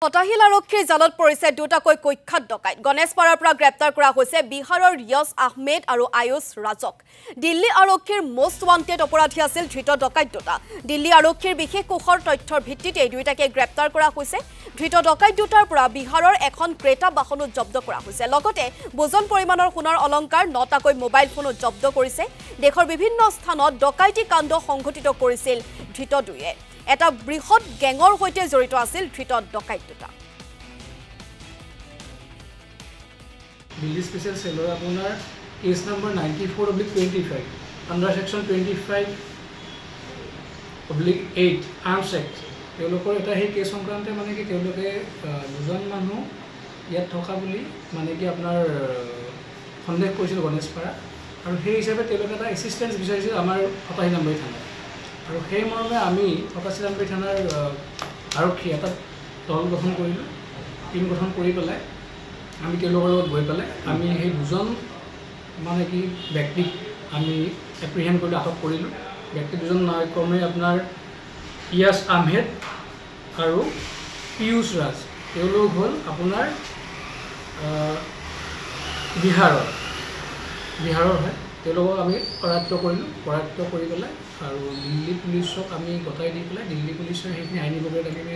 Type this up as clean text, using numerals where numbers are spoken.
ফটাহিল আৰক্ষীৰ জালত পৰিছে দুটাকৈ কুখ্যাত ডকাইত গণেশপাৰাৰ পৰা গ্ৰেপ্তাৰ কৰা হৈছে বিহাৰৰ য়ছ আহমেদ আৰু আয়ুষ ৰাজক দিল্লী আৰক্ষীৰ মোষ্ট ৱান্টেড অপৰাধী আছিল ধৃত ডকাইত দুটা দিল্লী আৰক্ষীৰ বিশেষ কোষৰ তথ্যৰ ভিত্তিতে দুইটাকে গ্ৰেপ্তাৰ কৰা হৈছে ধৃত ডকাইত দুটাৰ পৰা বিহাৰৰ এখন ক্ৰেটা বাহনো জব্দ কৰা হৈছে লগতে ওজন পৰিমাণৰ সোণৰ অলংকাৰ 9টাকৈ মোবাইল ফোনো জব্দ কৰিছে দেশৰ বিভিন্ন স্থানত ডকাইতি কাণ্ড সংঘটিত কৰিছিল ধৃত দুয়ে এটা বৃহৎ গেঙৰ হৈতে জড়িত আছিল ধৃত ডকাইত দুটা দিল্লী স্পেশাল সেলৰ আপোনাৰ case number 94/25 under section 25/8 arms act তেওঁলোকৰ এটা সেই কেস সংক্ৰান্তে মানে কি তেওঁলোকে দুজন মানুহ ইয়াত থকা বুলি মানে কি আপোনাৰ সন্দেহ কৰিছিল গণেশপাৰা আৰু সেই হিচাপে তেওঁলোকে এটা এসিস্টেন্স বিচাৰিছিল আমাৰ ফটাহিল নাম্বাৰী থানাত আৰু সেই মৰ্মে আমি ফটাহিল নাম্বাৰী থানাৰ আৰক্ষী এটা দল গঠন কৰিলোঁ টিম গঠন কৰি পেলাই আমি তেওঁলোকৰ লগত গৈ পেলাই আমি সেই দুজন মানে কি ব্যক্তিক আমি এপ্ৰিহেণ্ড কৰিলোঁ আটক কৰিলোঁ ব্যক্তি দুজন ক্ৰমে আপোনাৰ য়ছ আহমেদ আৰু পিয়ুষ ৰাজ তেওঁলোক হ'ল আপোনাৰ বিহাৰৰ হয় তেওঁলোকক আমি কৰায়ত্ব কৰিলোঁ কৰায়ত্ব কৰি পেলাই আৰু দিল্লী পুলিচক আমি গতাই দি পেলাই দিল্লী পুলিচৰ সেইখিনি আইনী প্ৰক্ৰিয়াত আমি